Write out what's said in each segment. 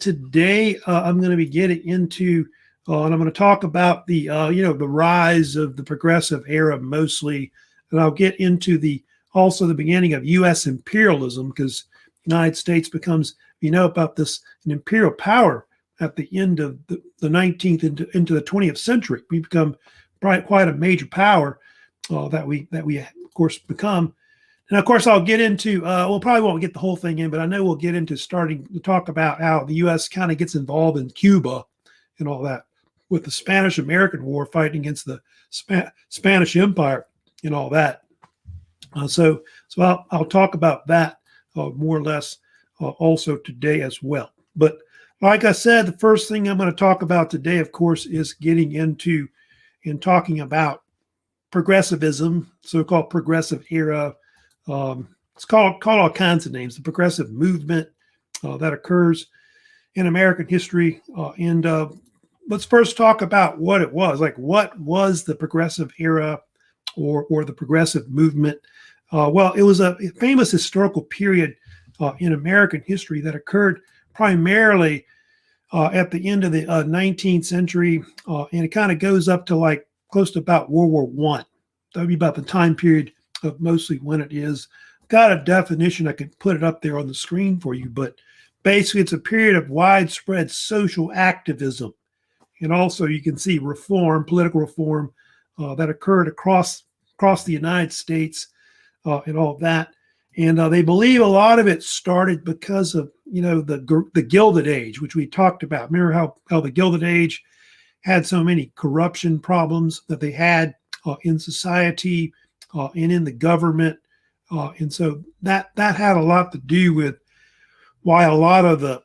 Today I'm going to be getting into, and I'm going to talk about the, the rise of the progressive era mostly, and I'll get into also the beginning of U.S. imperialism, because the United States becomes, about this, an imperial power at the end of the 19th into the 20th century. We become quite a major power that we of course become. And of course, I'll get into, we'll probably won't get the whole thing in, but I know we'll get into starting to talk about how the U.S. kind of gets involved in Cuba and all that with the Spanish-American War, fighting against the Spanish Empire and all that. So I'll talk about that more or less also today as well. But like I said, the first thing I'm going to talk about today, of course, is getting into and talking about progressivism, so-called progressive era. It's called all kinds of names. The progressive movement that occurs in American history. And let's first talk about what it was. Like, what was the progressive era or the progressive movement? Well, it was a famous historical period in American history that occurred primarily at the end of the 19th century. And it kind of goes up to like close to about World War I. That would be about the time period of mostly when it is. Got a definition. I could put it up there on the screen for you, but basically it's a period of widespread social activism. And also you can see reform, political reform that occurred across the United States and all that. And they believe a lot of it started because of, the Gilded Age, which we talked about. Remember how the Gilded Age had so many corruption problems that they had in society and in the government. And so that had a lot to do with why a lot of the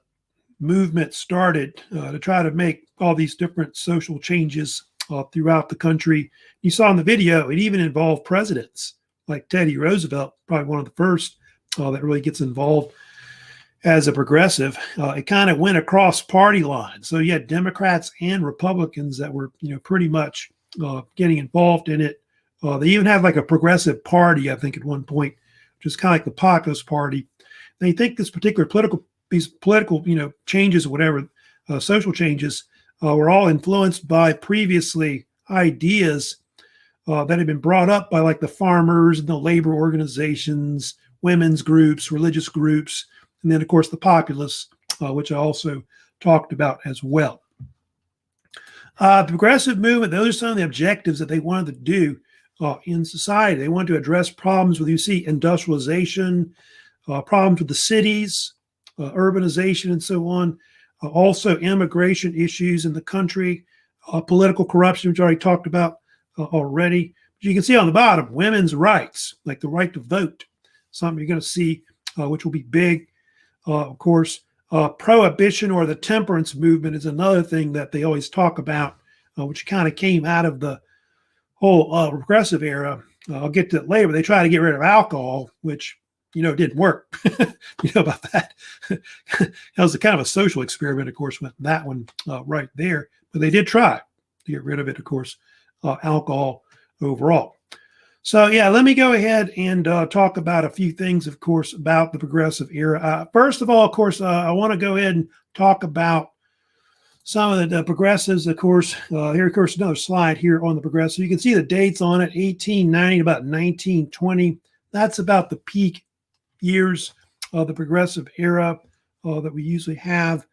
movement started to try to make all these different social changes throughout the country. You saw in the video, it even involved presidents like Teddy Roosevelt, probably one of the first that really gets involved as a progressive. It kind of went across party lines. So you had Democrats and Republicans that were, pretty much getting involved in it. They even had like a progressive party, I think, at one point, which is kind of like the populist party. They think these political, changes or whatever, social changes, were all influenced by previously ideas that had been brought up by like the farmers and the labor organizations, women's groups, religious groups, and then of course the populists, which I also talked about as well. The progressive movement, those are some of the objectives that they wanted to do in society. They wanted to address problems with, industrialization, problems with the cities, urbanization, and so on. Also immigration issues in the country, political corruption, which I already talked about already. But you can see on the bottom, women's rights, like the right to vote, something you're going to see, which will be big. Of course, prohibition or the temperance movement is another thing that they always talk about, which kind of came out of the whole progressive era. I'll get to it later, but they try to get rid of alcohol, which, didn't work. You know about that. That was a kind of a social experiment, of course, with that one right there. But they did try to get rid of it, of course, alcohol overall. So, yeah, let me go ahead and talk about a few things, of course, about the progressive era. First of all, of course, I want to go ahead and talk about some of the progressives, of course. Here, of course, another slide here on the progressive. You can see the dates on it, 1890 to about 1920. That's about the peak years of the progressive era that we usually have.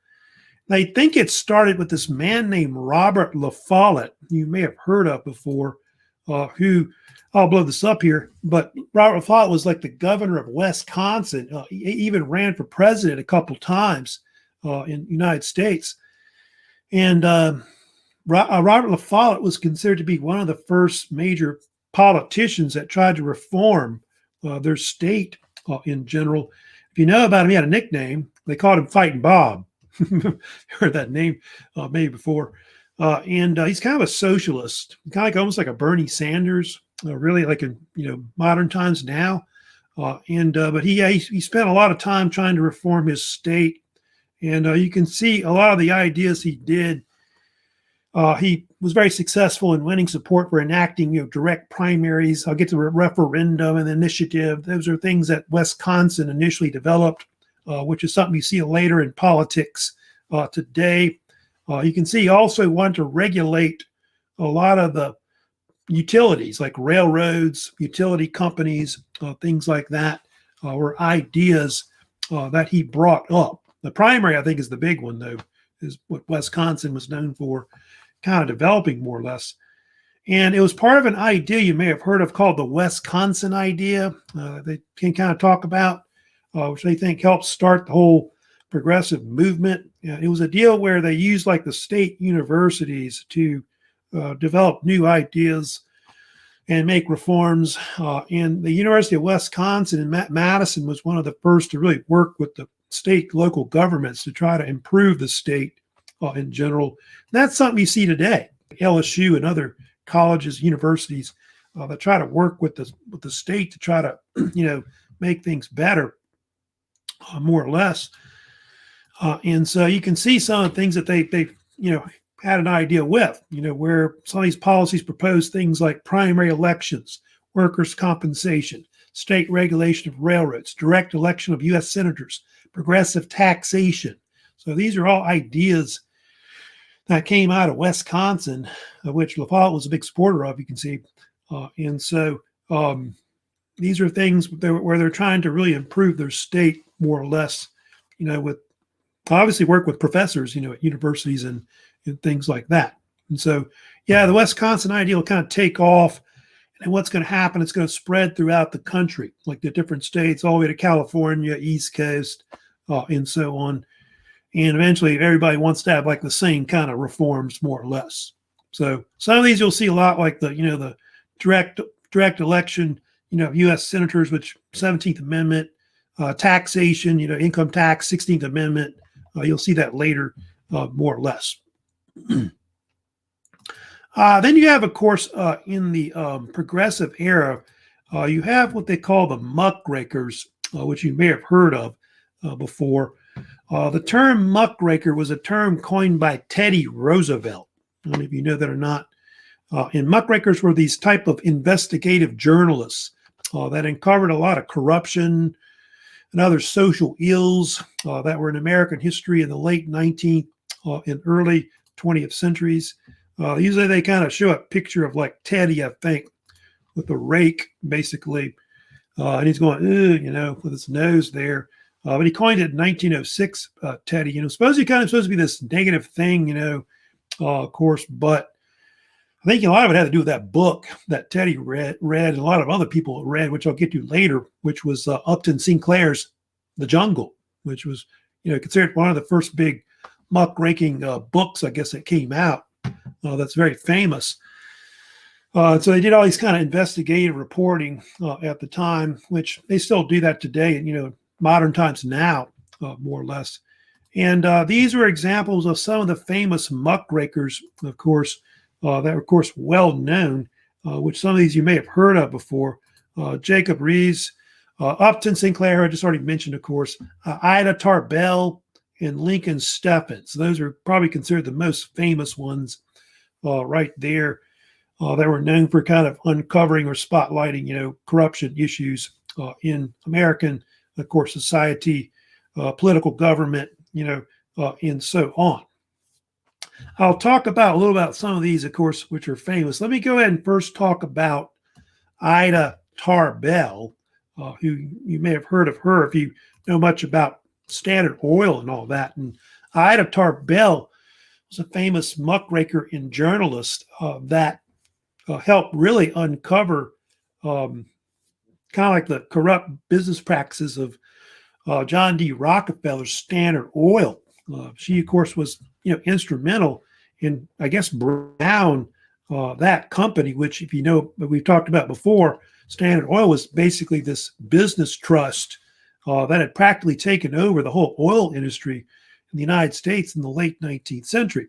And I think it started with this man named Robert La Follette, you may have heard of before, who, I'll blow this up here, but Robert La Follette was like the governor of Wisconsin. He even ran for president a couple times in the United States. And Robert La Follette was considered to be one of the first major politicians that tried to reform their state in general. If you know about him, he had a nickname. They called him Fighting Bob. Heard that name maybe before. And he's kind of a socialist, kind of like almost like a Bernie Sanders, really like in modern times now. But he spent a lot of time trying to reform his state, and you can see a lot of the ideas he did. He was very successful in winning support for enacting direct primaries. I'll get to the referendum and the initiative. Those are things that Wisconsin initially developed, which is something you see later in politics today. You can see he also wanted to regulate a lot of the utilities like railroads, utility companies, things like that were ideas that he brought up. The primary, I think, is the big one, though, is what Wisconsin was known for, kind of developing more or less. And it was part of an idea you may have heard of called the Wisconsin idea. They can kind of talk about, which they think helped start the whole progressive movement. It was a deal where they used like the state universities to develop new ideas and make reforms. And the University of Wisconsin in Madison was one of the first to really work with the state local governments to try to improve the state in general. And that's something you see today. LSU and other colleges, universities that try to work with the state to try to, make things better, more or less. And so you can see some of the things that they had an idea with, where some of these policies propose things like primary elections, workers' compensation, state regulation of railroads, direct election of U.S. senators, progressive taxation. So these are all ideas that came out of Wisconsin, of which LaFollette was a big supporter of, you can see. And so these are things where they're trying to really improve their state more or less, with obviously work with professors, at universities and things like that. And so, the Wisconsin idea will kind of take off. And what's going to happen, it's going to spread throughout the country, like the different states, all the way to California, East Coast, and so on. And eventually everybody wants to have like the same kind of reforms, more or less. So some of these you'll see a lot like the direct election, U.S. senators, which 17th Amendment, taxation, income tax, 16th Amendment. You'll see that later, more or less. Then you have, of course, in the progressive era, you have what they call the muckrakers, which you may have heard of before. The term muckraker was a term coined by Teddy Roosevelt. I don't know if you know that or not. And muckrakers were these type of investigative journalists that uncovered a lot of corruption and other social ills that were in American history in the late 19th and early 20th centuries. Usually they kind of show a picture of like Teddy, I think, with a rake, basically. And he's going, with his nose there. But he coined it in 1906, Teddy. Supposed to be this negative thing, of course. But I think a lot of it had to do with that book that Teddy read, and a lot of other people read, which I'll get to later, which was Upton Sinclair's The Jungle, which was, considered one of the first big muckraking books, I guess, that came out. That's very famous. So they did all these kind of investigative reporting at the time, which they still do that today, modern times now, more or less. And these were examples of some of the famous muckrakers, of course, that were, of course, well known, which some of these you may have heard of before. Jacob Riis, Upton Sinclair, I just already mentioned, of course, Ida Tarbell, and Lincoln Steffens. Those are probably considered the most famous ones right there that were known for kind of uncovering or spotlighting, corruption issues in American, of course, society, political government, and so on. I'll talk about a little about some of these, of course, which are famous. Let me go ahead and first talk about Ida Tarbell, who you may have heard of her if you know much about Standard Oil and all that. And Ida Tarbell was a famous muckraker and journalist that helped really uncover kind of like the corrupt business practices of John D. Rockefeller's Standard Oil. She, of course, was instrumental in, I guess, bringing down that company, which, if you know, we've talked about before, Standard Oil was basically this business trust that had practically taken over the whole oil industry in the United States in the late 19th century.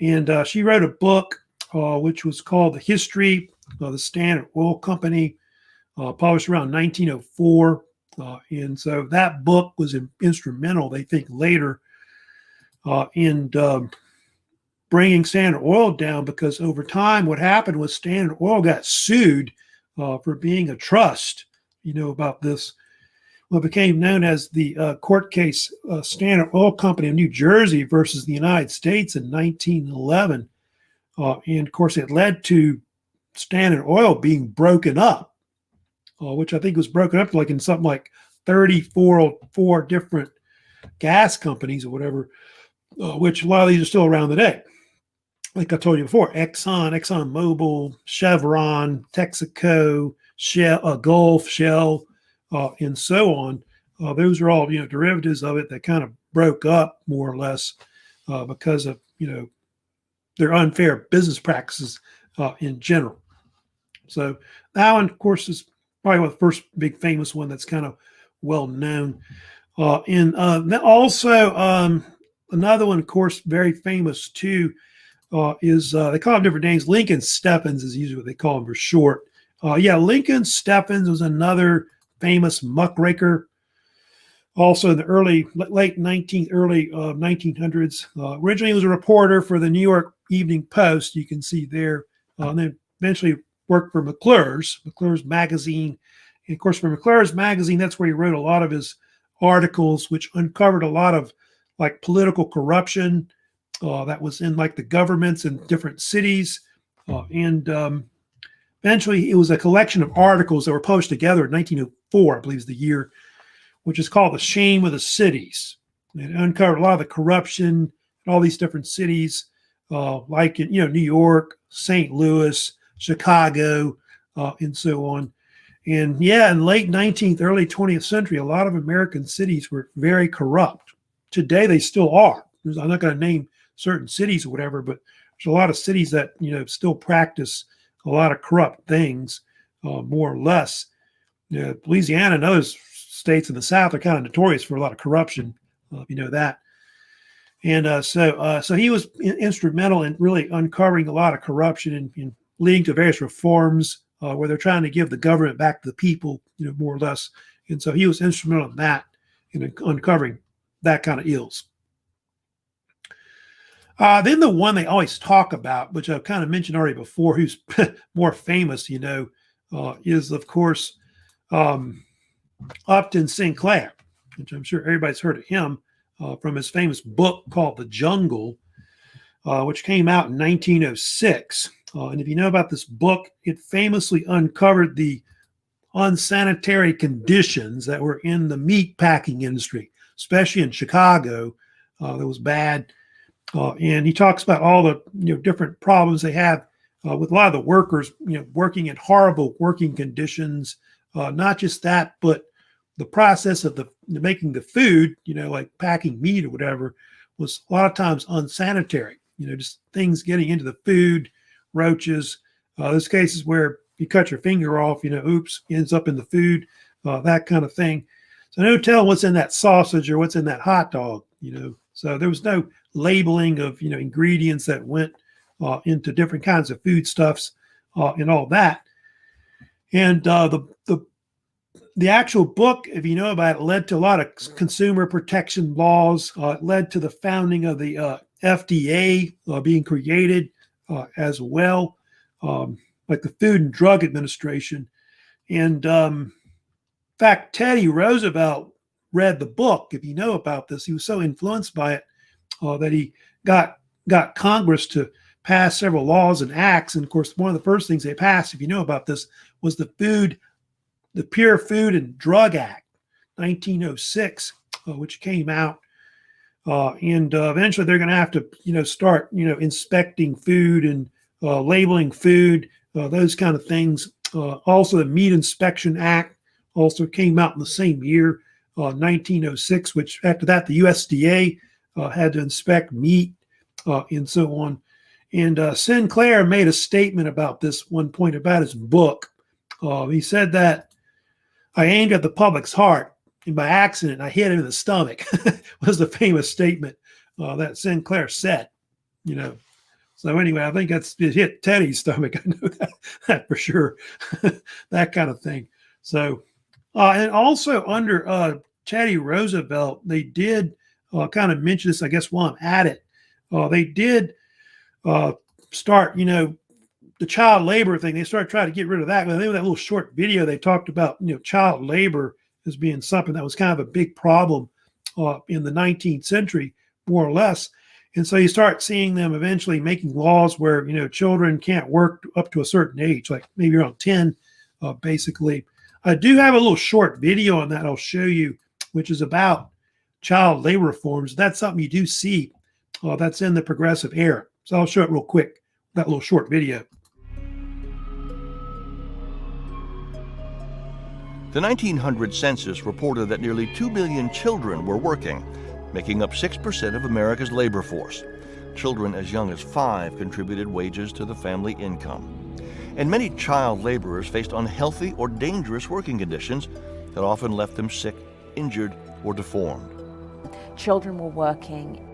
And she wrote a book which was called The History of the Standard Oil Company, published around 1904. And so that book was instrumental, they think, later in bringing Standard Oil down, because over time what happened was Standard Oil got sued for being a trust, about this, what became known as the court case Standard Oil Company of New Jersey versus the United States in 1911. And of course, it led to Standard Oil being broken up, which I think was broken up like in something like 34 different gas companies or whatever, which a lot of these are still around today. Like I told you before, Exxon Mobil, Chevron, Texaco, Shell, Gulf, Shell, and so on. Those are all derivatives of it that kind of broke up more or less because of their unfair business practices in general. So that one, of course, is probably the first big famous one that's kind of well known. And also another one, of course, very famous too, is they call them different names. Lincoln Steffens is usually what they call him for short. Lincoln Steffens was another famous muckraker. Also in the late 1900s. Originally, he was a reporter for the New York Evening Post. You can see there. And then eventually worked for McClure's magazine. And of course, for McClure's magazine, that's where he wrote a lot of his articles, which uncovered a lot of like political corruption that was in like the governments in different cities. And eventually, it was a collection of articles that were published together in 1904, I believe is the year, which is called The Shame of the Cities. It uncovered a lot of the corruption in all these different cities, like in New York, St. Louis, Chicago, and so on. And in late 19th, early 20th century, a lot of American cities were very corrupt. Today, they still are. I'm not going to name certain cities or whatever, but there's a lot of cities that still practice a lot of corrupt things, more or less. Louisiana and other states in the South are kind of notorious for a lot of corruption, if you know that. And so he was instrumental in really uncovering a lot of corruption and leading to various reforms where they're trying to give the government back to the people, more or less. And so he was instrumental in that, in uncovering that kind of ills. Then the one they always talk about, which I've kind of mentioned already before, who's more famous, is, of course, Upton Sinclair, which I'm sure everybody's heard of him from his famous book called The Jungle, which came out in 1906. And if you know about this book, it famously uncovered the unsanitary conditions that were in the meat packing industry, especially in Chicago. That was bad. And he talks about all the different problems they have with a lot of the workers, working in horrible working conditions. Not just that, but the process of making the food, like packing meat or whatever, was a lot of times unsanitary. Just things getting into the food, roaches. There's cases where you cut your finger off, oops, ends up in the food, that kind of thing. So no telling what's in that sausage or what's in that hot dog, So there was no labeling of, ingredients that went into different kinds of foodstuffs and all that. And the actual book, if you know about it, led to a lot of consumer protection laws. It led to the founding of the FDA being created as well, like the Food and Drug Administration. And in fact, Teddy Roosevelt read the book. If you know about this, he was so influenced by it that he got Congress to pass several laws and acts. And of course, one of the first things they passed, if you know about this, was the Pure Food and Drug Act, 1906, which came out. And eventually they're going to have to, start, inspecting food and labeling food, those kind of things. Also, the Meat Inspection Act also came out in the same year, 1906, which after that, the USDA had to inspect meat and so on. And Sinclair made a statement about this one point about his book. He said that I aimed at the public's heart, and by accident, I hit him in the stomach, was the famous statement that Sinclair said, So anyway, I think it hit Teddy's stomach. I know that for sure, that kind of thing. So, and also under Teddy Roosevelt, they did kind of mention this, I guess, while I'm at it. They did start, the child labor thing. They started trying to get rid of that. I think that little short video, they talked about, child labor as being something that was kind of a big problem in the 19th century, more or less. And so you start seeing them eventually making laws where, children can't work up to a certain age, like maybe around 10, basically. I do have a little short video on that I'll show you, which is about child labor reforms. That's something you do see that's in the progressive era. So I'll show it real quick, that little short video. The 1900 census reported that nearly 2 million children were working, making up 6% of America's labor force. Children as young as 5 contributed wages to the family income. And many child laborers faced unhealthy or dangerous working conditions that often left them sick, injured, or deformed. Children were working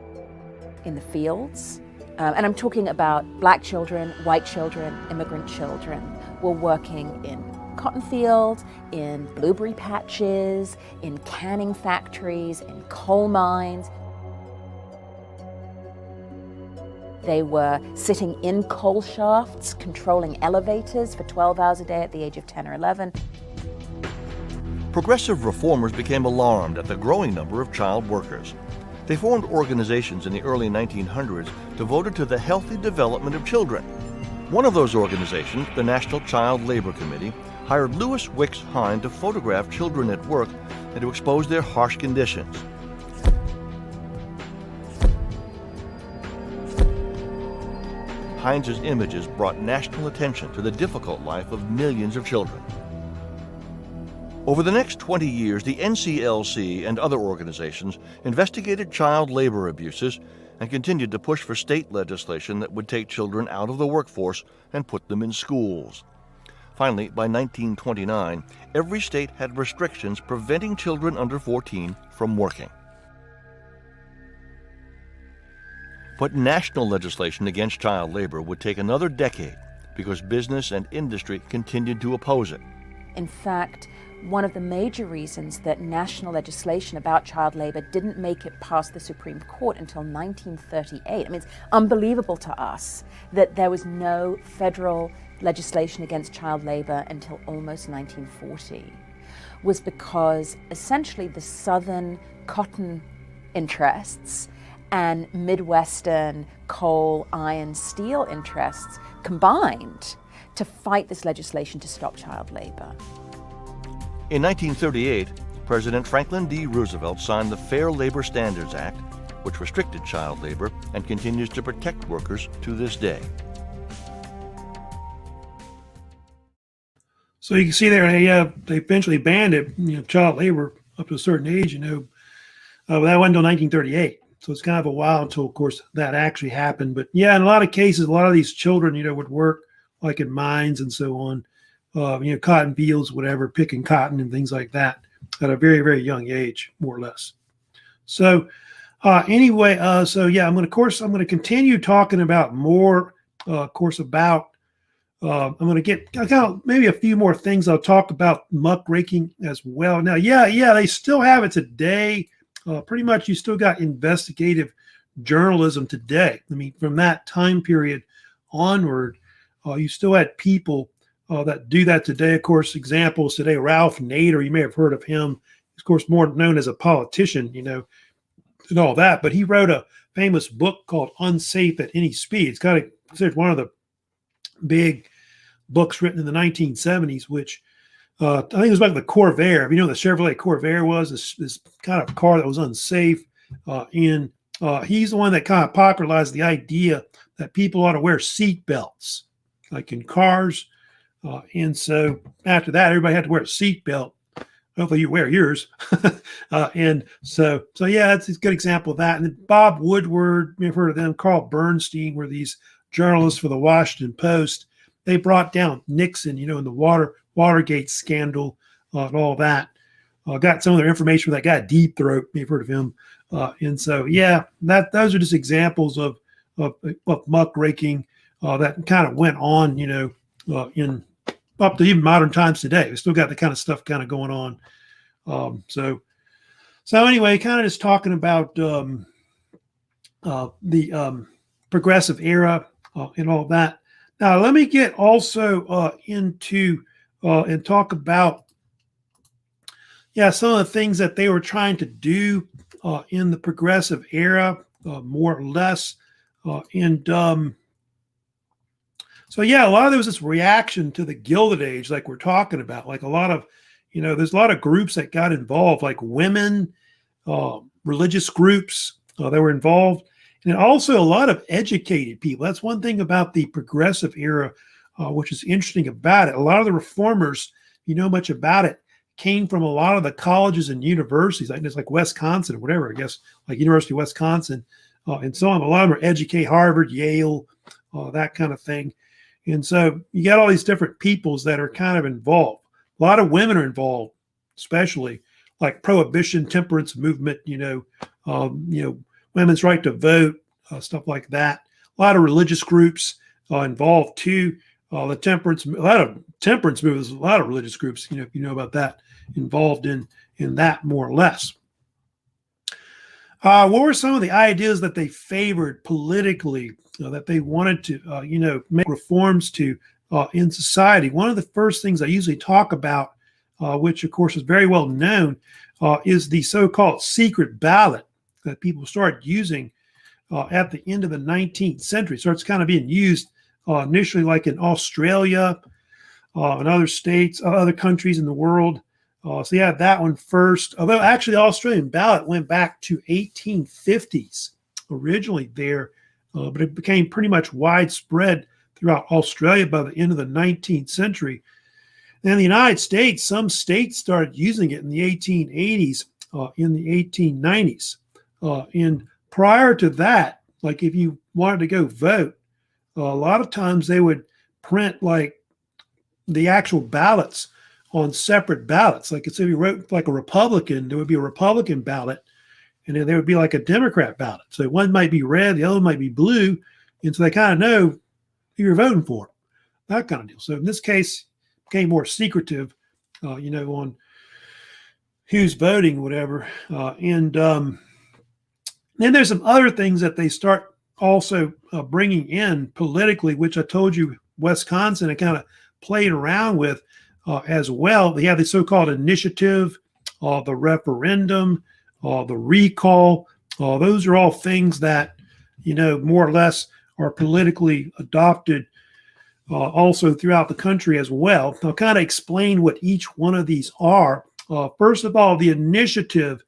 in the fields, and I'm talking about black children, white children, immigrant children, were working in cotton fields, in blueberry patches, in canning factories, in coal mines. They were sitting in coal shafts, controlling elevators for 12 hours a day at the age of 10 or 11. Progressive reformers became alarmed at the growing number of child workers. They formed organizations in the early 1900s devoted to the healthy development of children. One of those organizations, the National Child Labor Committee, hired Louis Wicks Hine to photograph children at work and to expose their harsh conditions. Hines's images brought national attention to the difficult life of millions of children. Over the next 20 years, the NCLC and other organizations investigated child labor abuses and continued to push for state legislation that would take children out of the workforce and put them in schools. Finally, by 1929, every state had restrictions preventing children under 14 from working. But national legislation against child labor would take another decade because business and industry continued to oppose it. In fact, one of the major reasons that national legislation about child labor didn't make it past the Supreme Court until 1938, I mean, it's unbelievable to us that there was no federal legislation against child labor until almost 1940, was because essentially the Southern cotton interests and Midwestern coal, iron, steel interests combined to fight this legislation to stop child labor. In 1938, President Franklin D. Roosevelt signed the Fair Labor Standards Act, which restricted child labor and continues to protect workers to this day. So you can see there, they eventually banned it, child labor up to a certain age, that went until 1938. So it's kind of a while until, of course, that actually happened. But yeah, in a lot of cases, a lot of these children, would work like in mines and so on, cotton fields, whatever, picking cotton and things like that at a very, very young age, more or less. So anyway, I'm going to continue talking about more, I'm going to get maybe a few more things. I'll talk about muckraking as well. Now, they still have it today. Pretty much you still got investigative journalism today. I mean, from that time period onward, you still had people that do that today. Of course, examples today, Ralph Nader, you may have heard of him. He's, of course, more known as a politician, and all that. But he wrote a famous book called Unsafe at Any Speed. It's kind of considered one of the big books written in the 1970s, which I think it was about the Corvair. If you know what the Chevrolet Corvair was, this kind of car that was unsafe. He's the one that kind of popularized the idea that people ought to wear seat belts, like in cars. And so after that, everybody had to wear a seat belt. Hopefully you wear yours. And so it's a good example of that. And then Bob Woodward, you've heard of them, Carl Bernstein were these journalists for the Washington Post. They brought down Nixon, in the Watergate scandal and all that. Got some of their information from that guy Deep Throat. You've heard of him. Those are just examples of muckraking that kind of went on, in up to even modern times today. We still got the kind of stuff kind of going on. So anyway, kind of just talking about the progressive era and all that. Now, let me get also into and talk about Yeah, some of the things that they were trying to do in the progressive era, more or less. And So, yeah, a lot of there was this reaction to the Gilded Age, like we're talking about, like a lot of, there's a lot of groups that got involved, like women, religious groups that were involved, and also a lot of educated people. That's one thing about the progressive era, which is interesting about it. A lot of the reformers, you know much about it, came from a lot of the colleges and universities, like it's like Wisconsin or whatever, I guess, like University of Wisconsin, and so on. A lot of them are educated, Harvard, Yale, that kind of thing. And so you got all these different peoples that are kind of involved. A lot of women are involved, especially like prohibition, temperance movement, women's right to vote, stuff like that. A lot of religious groups involved too. A lot of temperance movements, a lot of religious groups, if you know about that, involved in that more or less. What were some of the ideas that they favored politically, that they wanted to, make reforms to in society? One of the first things I usually talk about, which of course is very well known, is the so-called secret ballot that people started using at the end of the 19th century. So it's kind of being used initially like in Australia and other states, other countries in the world. So you had that one first, although actually the Australian ballot went back to 1850s originally there, but it became pretty much widespread throughout Australia by the end of the 19th century. And in the United States, some states started using it in the 1880s, in the 1890s. And prior to that, like if you wanted to go vote, a lot of times they would print like the actual ballots on separate ballots. Like if you wrote like a Republican, there would be a Republican ballot, and then there would be like a Democrat ballot. So one might be red, the other might be blue, and so they kind of know who you're voting for, that kind of deal. So in this case, it became more secretive, on who's voting, whatever. And then there's some other things that they start also bringing in politically, which I told you Wisconsin, I kind of played around with as well. They have the so-called initiative, the referendum, the recall. Those are all things that, more or less are politically adopted also throughout the country as well. I'll kind of explain what each one of these are. First of all, the initiative.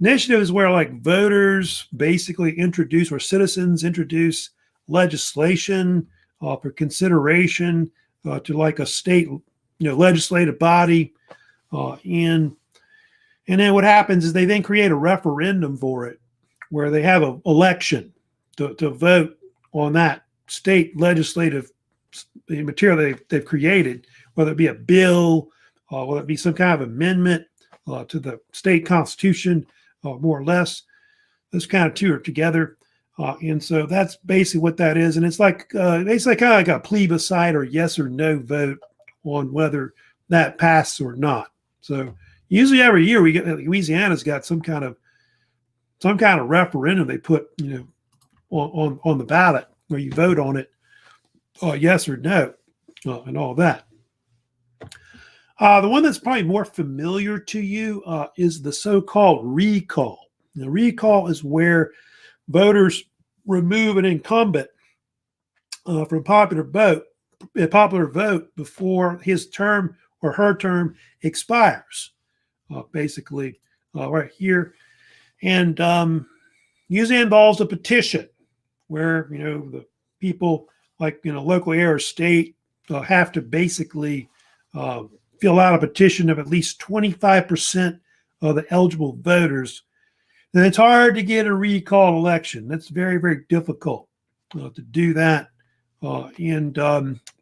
Initiative is where like voters basically introduce, or citizens introduce legislation for consideration to like a state, legislative body, and then what happens is they then create a referendum for it, where they have an election to vote on that state legislative material they've created, whether it be a bill, whether it be some kind of amendment to the state constitution, more or less. Those kind of two are together. And so that's basically what that is. And it's like basically kind of like a plebiscite or yes or no vote on whether that passes or not. So usually every year we get, Louisiana's got some kind of referendum they put, on the ballot where you vote on it, yes or no, and all that. The one that's probably more familiar to you is the so-called recall. The recall is where voters remove an incumbent from popular vote before his term or her term expires, basically right here. And usually involves a petition where, the people like, local area or state have to basically fill out a petition of at least 25% of the eligible voters. And it's hard to get a recall election. That's very, very difficult to do that. And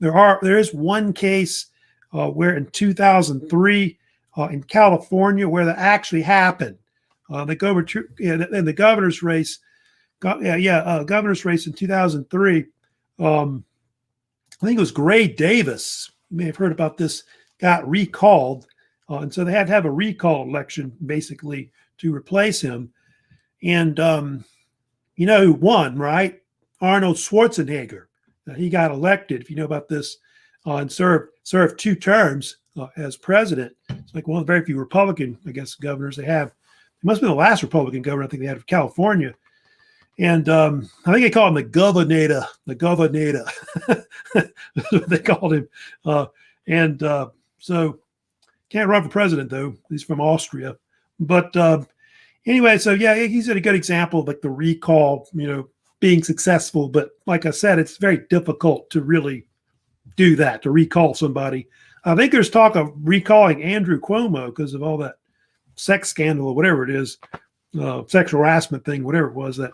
there is one case where in 2003 in California where that actually happened. In the governor's race, governor's race in 2003. I think it was Gray Davis. You may have heard about this. Got recalled, and so they had to have a recall election basically to replace him. And you know who won, right? Arnold Schwarzenegger. He got elected, if you know about this, and served 2 terms as president. It's like one of the very few Republican, I guess, governors they have. It must have been the last Republican governor I think they had of California. And I think they called him the governor. That's what they called him. So can't run for president, though. He's from Austria. But anyway, so yeah, he's a good example of like the recall, being successful. But like I said, it's very difficult to really do that, to recall somebody. I think there's talk of recalling Andrew Cuomo because of all that sex scandal or whatever it is, sexual harassment thing, whatever it was that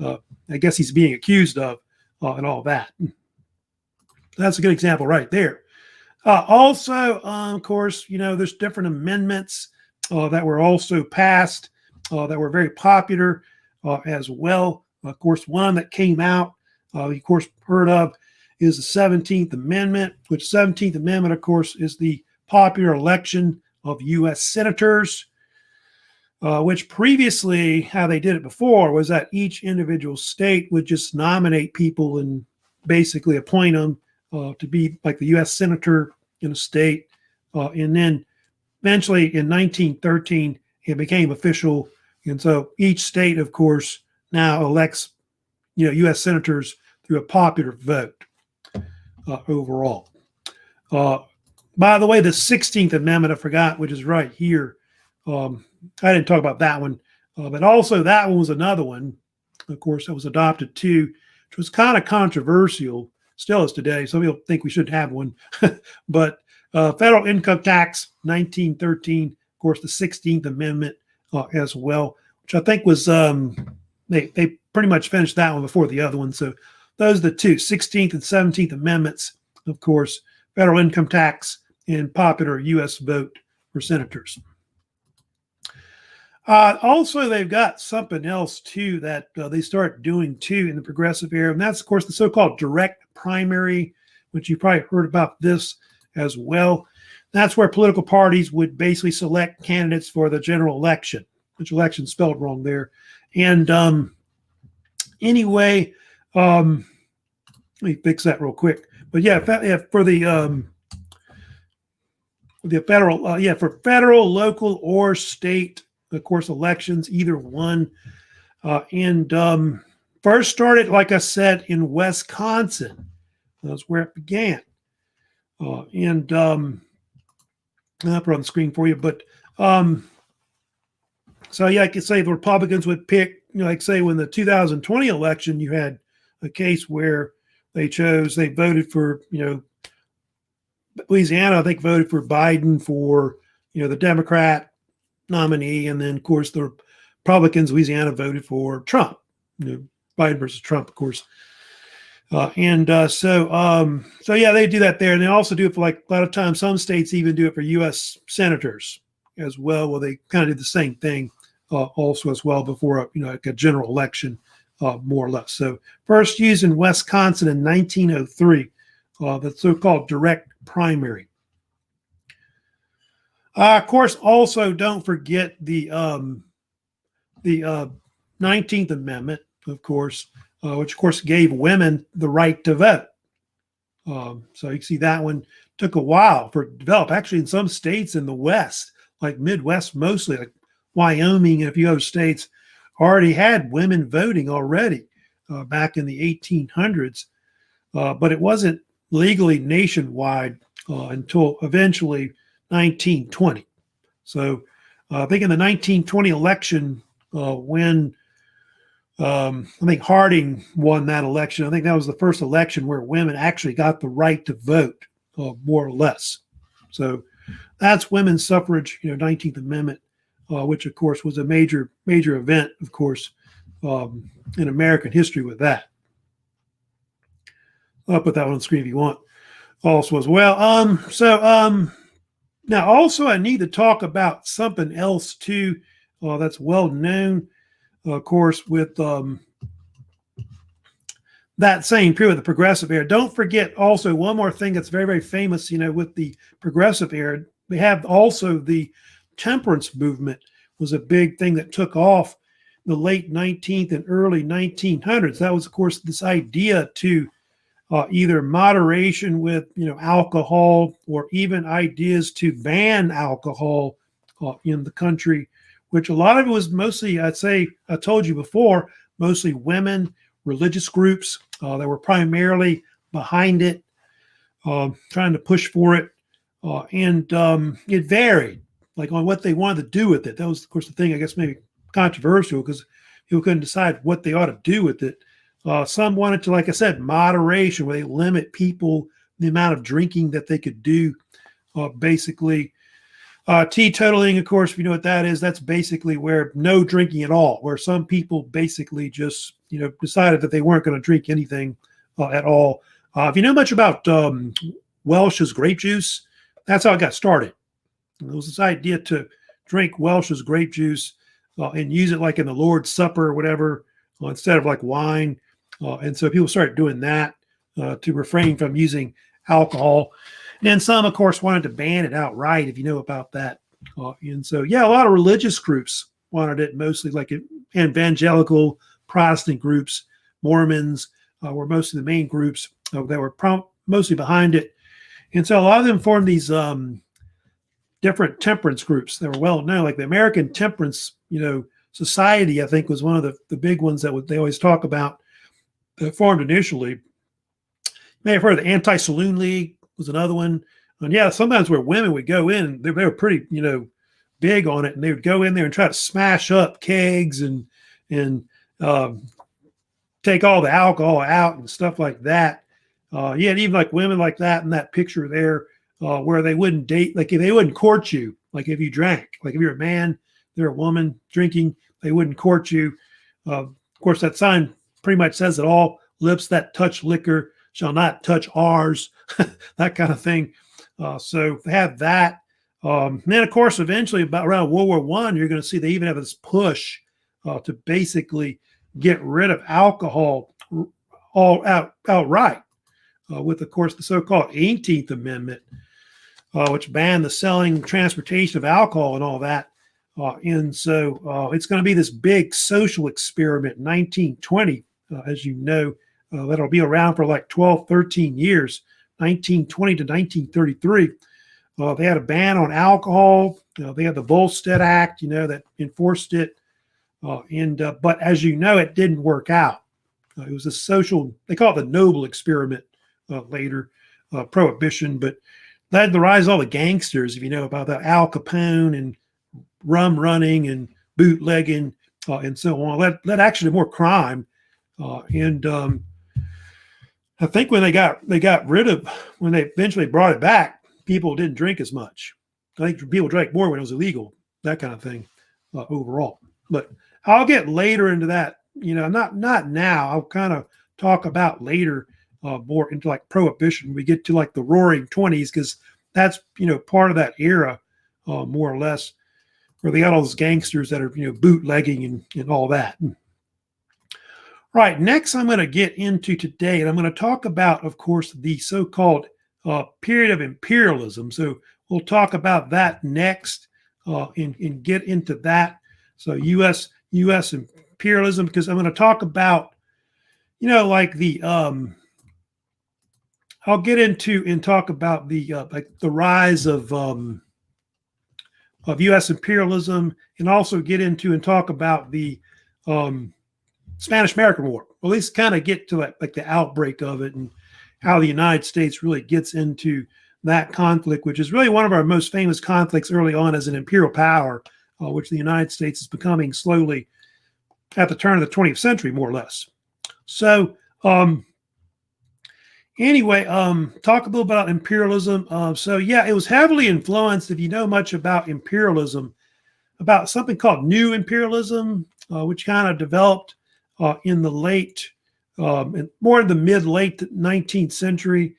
I guess he's being accused of and all that. That's a good example right there. Also, of course, there's different amendments that were also passed that were very popular as well. Of course, one that came out, you of course heard of, is the 17th Amendment, which 17th Amendment, of course, is the popular election of U.S. senators, which previously, how they did it before, was that each individual state would just nominate people and basically appoint them to be like the U.S. senator in a state. And then eventually in 1913, it became official. And so each state, of course, now elects, U.S. senators through a popular vote overall. By the way, the 16th Amendment, I forgot, which is right here. I didn't talk about that one, but also that one was another one, of course, that was adopted too, which was kind of controversial, still is today. Some people think we should have one, but federal income tax, 1913, of course, the 16th Amendment as well, which I think was, they pretty much finished that one before the other one. So those are the two, 16th and 17th Amendments, of course, federal income tax and popular U.S. vote for senators. Also, they've got something else, too, that they start doing, too, in the progressive era. And that's, of course, the so-called direct primary, which you probably heard about this as well. That's where political parties would basically select candidates for the general election, which election spelled wrong there. And anyway, let me fix that real quick. But yeah, for the federal, for federal, local, or state, of course, elections, either one. And first started, like I said, in Wisconsin. That's where it began. And I'll put it on the screen for you. But so, yeah, I could say the Republicans would pick, like say when the 2020 election, you had a case where they voted for, Louisiana, I think, voted for Biden for, the Democrat nominee. And then, of course, the Republicans, Louisiana, voted for Trump, Biden versus Trump, of course. So yeah, they do that there. And they also do it for, like, a lot of times, some states even do it for U.S. senators as well. Well, they kind of did the same thing also as well before, like a general election, more or less. So first used in Wisconsin in 1903, the so-called direct primary. Of course, also don't forget the 19th Amendment, of course, which of course gave women the right to vote. So you can see that one took a while for it to develop. Actually, in some states in the West, like Midwest mostly, like Wyoming and a few other states, already had women voting already back in the 1800s. But it wasn't legally nationwide until eventually 1920. So I think in the 1920 election, when I think Harding won that election, I think that was the first election where women actually got the right to vote, more or less. So that's women's suffrage, 19th Amendment, which of course was a major event, of course, in American history with that. I'll put that one on the screen if you want also as well. Now also I need to talk about something else too, that's well known, of course, with that same period, the progressive era. Don't forget also one more thing that's very, very famous, with the progressive era. We have also the temperance movement was a big thing that took off in the late 19th and early 1900s. That was, of course, this idea to either moderation with alcohol, or even ideas to ban alcohol in the country, which a lot of it was mostly, I'd say, I told you before, mostly women, religious groups that were primarily behind it, trying to push for it. And it varied, like on what they wanted to do with it. That was, of course, the thing, I guess, maybe controversial, because people couldn't decide what they ought to do with it. Some wanted to, like I said, moderation, where they limit people, the amount of drinking that they could do, basically. Teetotaling, of course, if you know what that is, that's basically where no drinking at all, where some people basically just, decided that they weren't going to drink anything at all. If you know much about Welch's grape juice, that's how it got started. It was this idea to drink Welch's grape juice and use it like in the Lord's Supper or whatever, instead of like wine. And so people started doing that to refrain from using alcohol. And then some, of course, wanted to ban it outright, if you know about that. And so, yeah, a lot of religious groups wanted it, mostly like evangelical Protestant groups. Mormons were mostly the main groups that were mostly behind it. And so a lot of them formed these different temperance groups that were well known, like the American Temperance, Society, I think, was one of the big ones that they always talk about, that formed initially. You may have heard of the Anti-Saloon League was another one. And yeah, sometimes where women would go in, they were pretty, big on it, and they would go in there and try to smash up kegs and take all the alcohol out and stuff like that. Yeah, and even like women like that in that picture there, where they wouldn't date, like if they wouldn't court you, like if you drank, like if you're a man, they're a woman drinking, they wouldn't court you. Of course, that sign pretty much says it all. Lips that touch liquor shall not touch ours, that kind of thing. So they had that. And then, of course, eventually, about around World War I, you're going to see they even have this push to basically get rid of alcohol outright, with, of course, the so-called 18th Amendment, which banned the selling, transportation of alcohol and all that. And so it's going to be this big social experiment in 1920, as you know, that'll be around for like 12, 13 years, 1920 to 1933. They had a ban on alcohol. They had the Volstead Act, that enforced it. But as you know, it didn't work out. It was a social, they call it the noble experiment later, prohibition, but led to the rise of all the gangsters, if you know about that, Al Capone and rum running and bootlegging and so on. Led actually to more crime. I think when they got rid of, when they eventually brought it back, people didn't drink as much. I think people drank more when it was illegal, that kind of thing, overall. But I'll get later into that, not now. I'll kind of talk about later more into like prohibition. We get to like the Roaring 20s, because that's, part of that era, more or less, where they got all those gangsters that are, bootlegging and all that. Right, next I'm going to get into today, and I'm going to talk about, of course, the so-called period of imperialism. So we'll talk about that next and get into that. So U.S. imperialism, because I'm going to talk about, like the I'll get into and talk about the like the rise of U.S. imperialism, and also get into and talk about the Spanish-American War. Or at least kind of get to like the outbreak of it, and how the United States really gets into that conflict, which is really one of our most famous conflicts early on as an imperial power, which the United States is becoming slowly at the turn of the 20th century, more or less. So anyway, talk a little about imperialism. So yeah, it was heavily influenced, if you know much about imperialism, about something called New Imperialism, which kind of developed in the late, more in the mid-late 19th century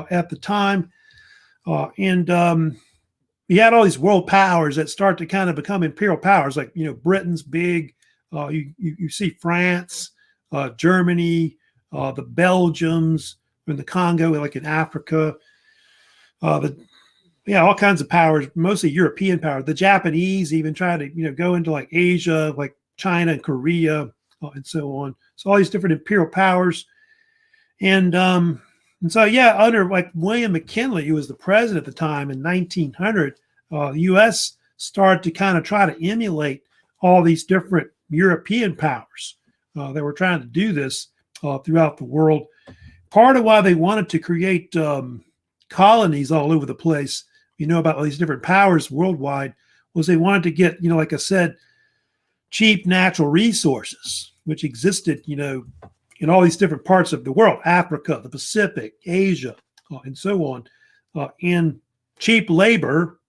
at the time. And you had all these world powers that start to kind of become imperial powers, like, Britain's big. You see France, Germany, the Belgiums in the Congo, like in Africa. All kinds of powers, mostly European powers. The Japanese even tried to, go into like Asia, like China and Korea, and so on. So all these different imperial powers. And And so, yeah, under like William McKinley, who was the president at the time in 1900, the U.S. started to kind of try to emulate all these different European powers that were trying to do this throughout the world. Part of why they wanted to create colonies all over the place, about all these different powers worldwide, was they wanted to get, like I said, cheap natural resources, which existed, in all these different parts of the world, Africa, the Pacific, Asia, and so on, and cheap labor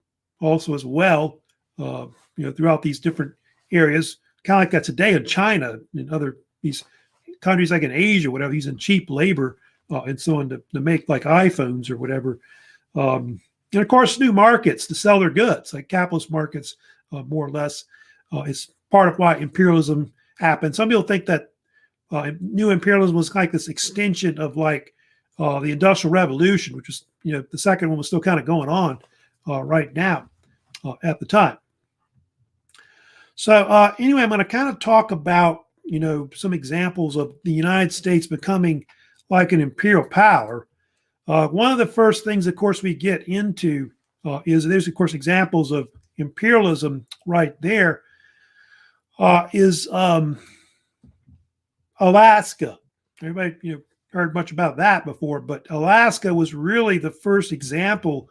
also as well, throughout these different areas, kind of like that today in China and other these countries like in Asia, whatever, using cheap labor and so on to make like iPhones or whatever. And of course, new markets to sell their goods, like capitalist markets, more or less, is part of why imperialism happened. Some people think that new imperialism was like this extension of like the Industrial Revolution, which was, the second one was still kind of going on right now at the time. So anyway, I'm going to kind of talk about, some examples of the United States becoming like an imperial power. One of the first things, of course, we get into is there's, of course, examples of imperialism right there. Is Alaska. Everybody, heard much about that before, but Alaska was really the first example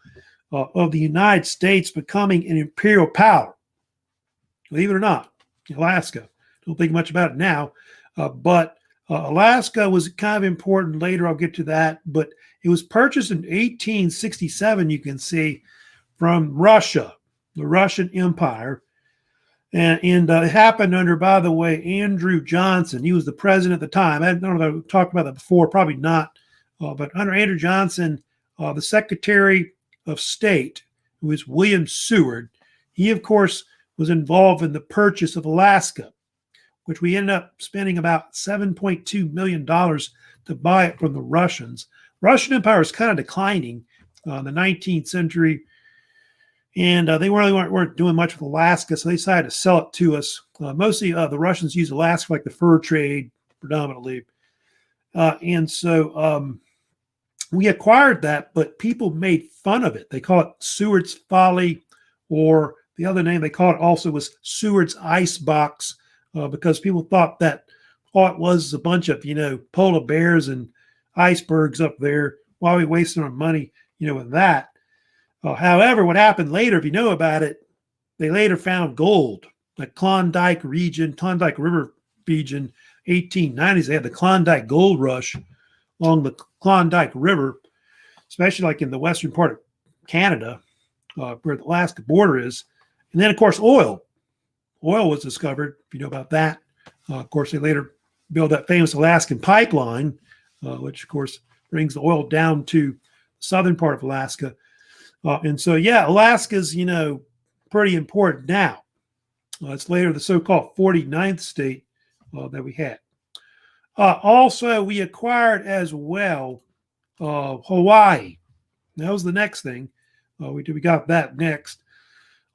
of the United States becoming an imperial power. Believe it or not, Alaska. Don't think much about it now, but Alaska was kind of important later. I'll get to that, but it was purchased in 1867, you can see, from Russia, the Russian Empire. And it happened under, by the way, Andrew Johnson. He was the president at the time. I don't know if I talked about that before, probably not. But under Andrew Johnson, the Secretary of State, who is William Seward, he, of course, was involved in the purchase of Alaska, which we ended up spending about $7.2 million to buy it from the Russians. Russian Empire was kind of declining in the 19th century. And they really weren't doing much with Alaska, so they decided to sell it to us. Mostly the Russians use Alaska like the fur trade predominantly. And so we acquired that, but people made fun of it. They call it Seward's Folly, or the other name they call it also was Seward's Icebox, because people thought that all it was a bunch of, polar bears and icebergs up there. Why are we wasting our money, with that? However, what happened later, if you know about it, they later found gold, like Klondike River region, 1890s. They had the Klondike gold rush along the Klondike River, especially like in the western part of Canada, where the Alaska border is. And then, of course, oil. Oil was discovered, if you know about that. Of course, they later built that famous Alaskan pipeline, which, of course, brings the oil down to the southern part of Alaska. And so, yeah, Alaska's, pretty important now. It's later the so-called 49th state that we had. Also, we acquired as well Hawaii. That was the next thing. We got that next.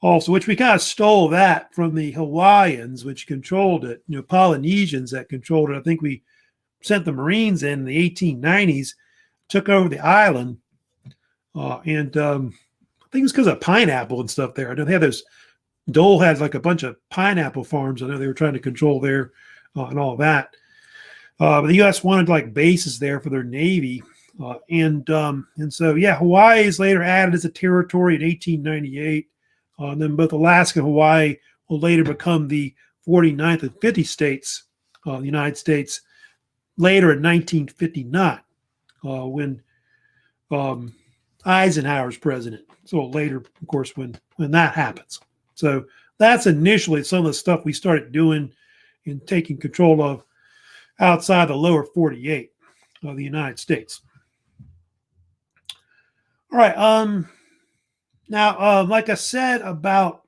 Also, which we kind of stole that from the Hawaiians, which controlled it. Polynesians that controlled it. I think we sent the Marines in the 1890s, took over the island. And I think it's because of pineapple and stuff there. I know they had those, Dole has like a bunch of pineapple farms. I know they were trying to control there and all that. But the U.S. wanted like bases there for their Navy. And so, yeah, Hawaii is later added as a territory in 1898. And then both Alaska and Hawaii will later become the 49th and 50 states of the United States later in 1959 when Eisenhower's president. So later, of course, when that happens. So that's initially some of the stuff we started doing and taking control of outside the lower 48 of the United States. All right. Now, like I said about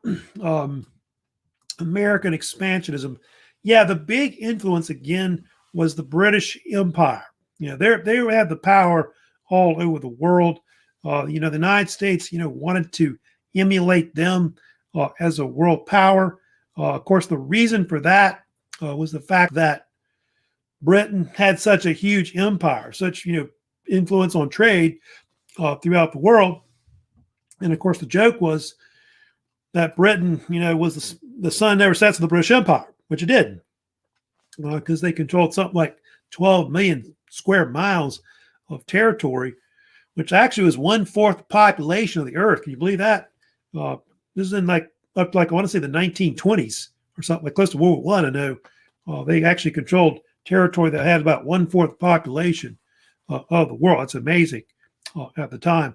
American expansionism, yeah, the big influence again was the British Empire. They had the power all over the world. The United States, wanted to emulate them as a world power. Of course, the reason for that was the fact that Britain had such a huge empire, such, influence on trade throughout the world. And of course, the joke was that Britain, was the sun never sets of the British Empire, which it didn't, because they controlled something like 12 million square miles of territory, which actually was 1/4 the population of the Earth. Can you believe that? This is in I want to say the 1920s or something, like close to World War I. I know they actually controlled territory that had about 1/4 the population of the world. That's amazing at the time.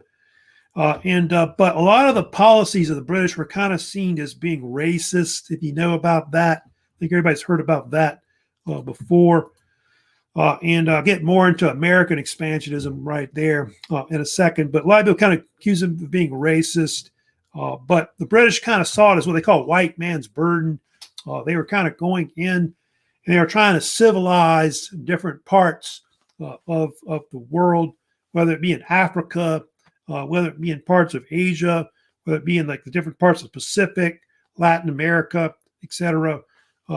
But a lot of the policies of the British were kind of seen as being racist, if you know about that. I think everybody's heard about that before. And I'll get more into American expansionism right there in a second. But a lot of people kind of accuse them of being racist. But the British kind of saw it as what they call white man's burden. They were kind of going in and they were trying to civilize different parts of the world, whether it be in Africa, whether it be in parts of Asia, whether it be in like the different parts of the Pacific, Latin America, etc.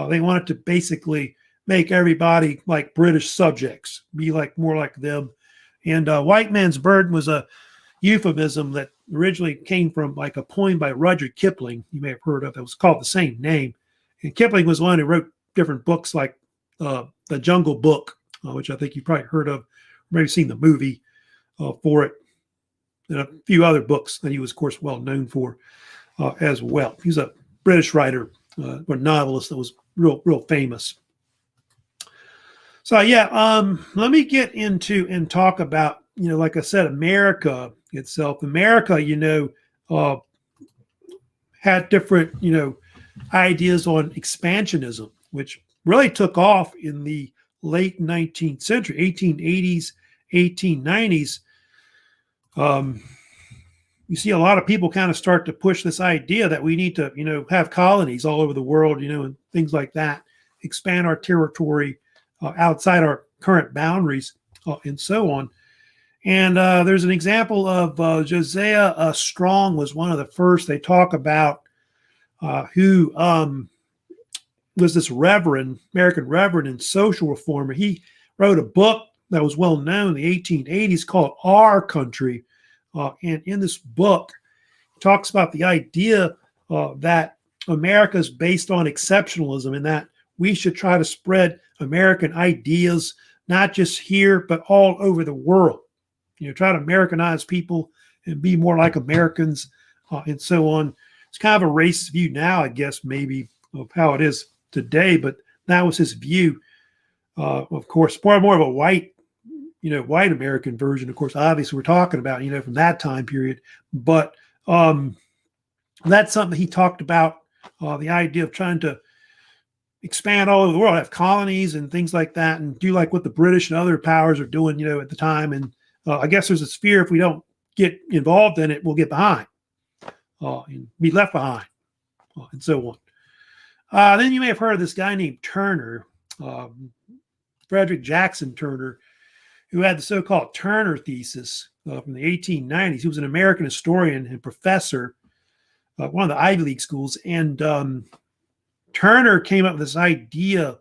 They wanted to basically make everybody like British subjects, be like more like them. And white man's burden was a euphemism that originally came from like a poem by Rudyard Kipling, you may have heard of. It was called the same name. And Kipling was one who wrote different books like The Jungle Book, which I think you probably heard of, maybe seen the movie for it, and a few other books that he was, of course, well known for as well. He's a British writer or novelist that was real famous. So let me get into and talk about, like I said, America itself. America, had different, ideas on expansionism, which really took off in the late 19th century, 1880s, 1890s. You see a lot of people kind of start to push this idea that we need to, have colonies all over the world, and things like that, expand our territory outside our current boundaries, and so on. And there's an example of Josiah Strong was one of the first. They talk about who was this American reverend and social reformer. He wrote a book that was well known in the 1880s called Our Country. And in this book, he talks about the idea that America is based on exceptionalism and that we should try to spread American ideas, not just here, but all over the world. Try to Americanize people and be more like Americans and so on. It's kind of a racist view now, I guess, maybe, of how it is today, but that was his view. Of course, more of a white American version, of course, obviously we're talking about, from that time period. But that's something he talked about, the idea of trying to expand all over the world, have colonies and things like that, and do like what the British and other powers are doing, at the time. And I guess there's this fear if we don't get involved in it, we'll get behind and be left behind and so on. Then you may have heard of this guy named Turner, Frederick Jackson Turner, who had the so-called Turner thesis from the 1890s. He was an American historian and professor at one of the Ivy League schools. And Turner came up with this idea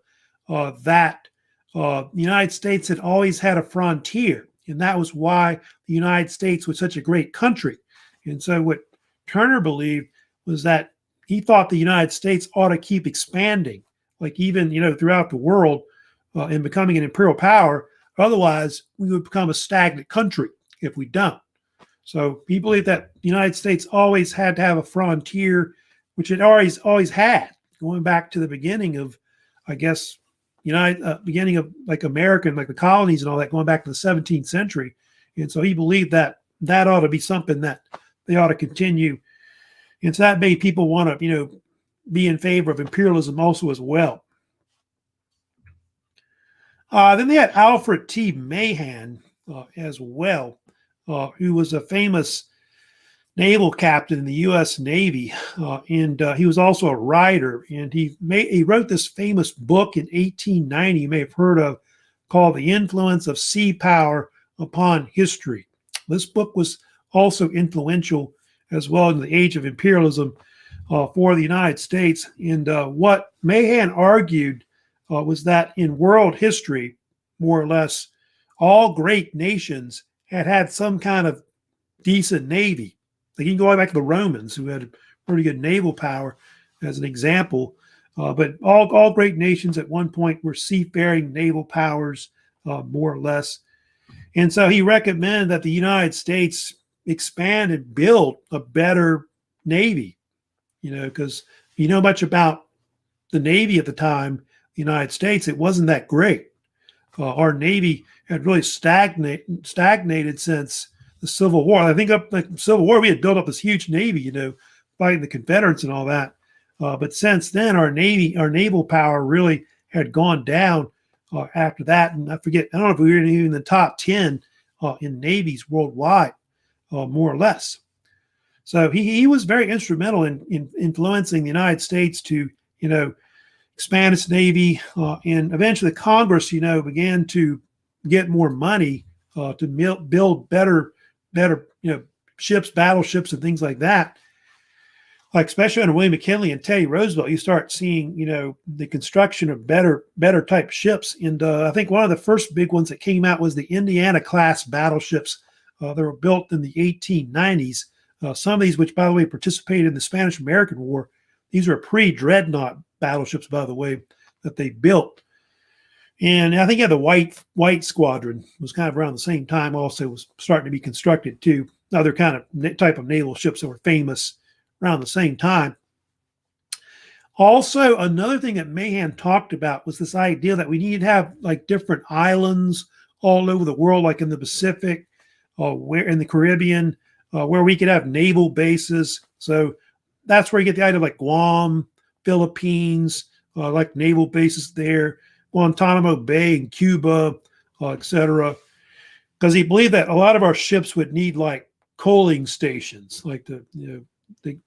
that the United States had always had a frontier, and that was why the United States was such a great country. And so what Turner believed was that he thought the United States ought to keep expanding, like even, throughout the world and becoming an imperial power. Otherwise, we would become a stagnant country if we don't. So he believed that the United States always had to have a frontier, which it always had, going back to the beginning of, I guess, beginning of like American, like the colonies and all that, going back to the 17th century. And so he believed that ought to be something that they ought to continue. And so that made people want to, be in favor of imperialism also as well. Then they had Alfred T. Mahan as well, who was a famous naval captain in the U.S. Navy, and he was also a writer. And he wrote this famous book in 1890, you may have heard of, called The Influence of Sea Power Upon History. This book was also influential as well in the age of imperialism for the United States. And what Mahan argued was that in world history, more or less, all great nations had some kind of decent navy. Like you can go back to the Romans, who had a pretty good naval power, as an example. But all great nations at one point were seafaring naval powers, more or less. And so he recommended that the United States expand and build a better navy, because you know much about the Navy at the time, the United States, it wasn't that great. Our Navy had really stagnated since the Civil War. I think up the Civil War, we had built up this huge Navy, fighting the Confederates and all that. But since then, our naval power really had gone down after that. And I don't know if we were even in the top 10 in navies worldwide, more or less. So he was very instrumental in influencing the United States to, expand its navy, and eventually Congress, began to get more money to build better, ships, battleships, and things like that. Like especially under William McKinley and Teddy Roosevelt, you start seeing, the construction of better type ships. And I think one of the first big ones that came out was the Indiana class battleships. They were built in the 1890s. Some of these, which by the way participated in the Spanish-American War, these were pre-dreadnought battleships, by the way, that they built. And I think the White Squadron was kind of around the same time. Also, was starting to be constructed too. Other kind of type of naval ships that were famous around the same time. Also, another thing that Mahan talked about was this idea that we need to have like different islands all over the world, like in the Pacific, where in the Caribbean, where we could have naval bases. So that's where you get the idea of like Guam, Philippines, like naval bases there, Guantanamo Bay in Cuba, etc. Because he believed that a lot of our ships would need like coaling stations, like the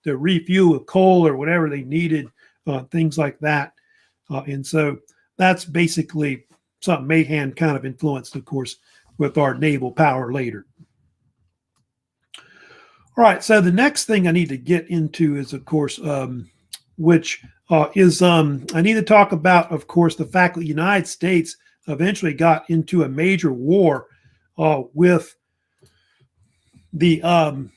refuel with coal or whatever they needed, things like that. And so that's basically something Mahan kind of influenced, of course, with our naval power later. All right, so the next thing I need to get into is, of course, which is I need to talk about, of course, the fact that the United States eventually got into a major war with the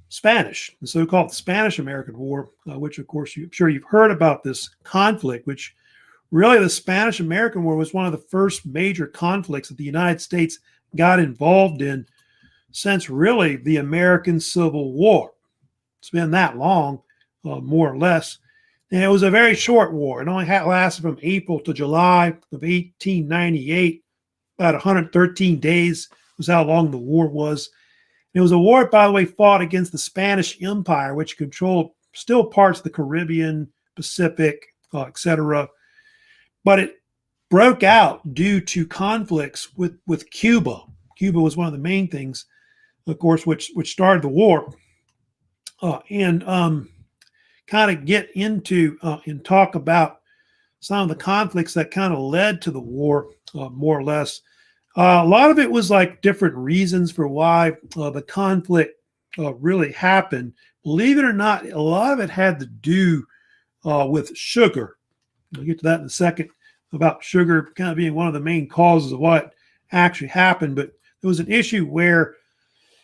Spanish, the so-called Spanish-American War, which, of course, I'm sure you've heard about this conflict, which really the Spanish-American War was one of the first major conflicts that the United States got involved in since really the American Civil War. It's been that long, more or less. And it was a very short war. It only lasted from April to July of 1898. About 113 days was how long the war was. It was a war, by the way, fought against the Spanish Empire, which controlled still parts of the Caribbean, Pacific, etc. But it broke out due to conflicts with Cuba. Cuba was one of the main things, of course, which started the war. And kind of get into and talk about some of the conflicts that kind of led to the war, more or less. A lot of it was like different reasons for why the conflict really happened. Believe it or not, a lot of it had to do with sugar. I'll get to that in a second, about sugar kind of being one of the main causes of what actually happened. But there was an issue where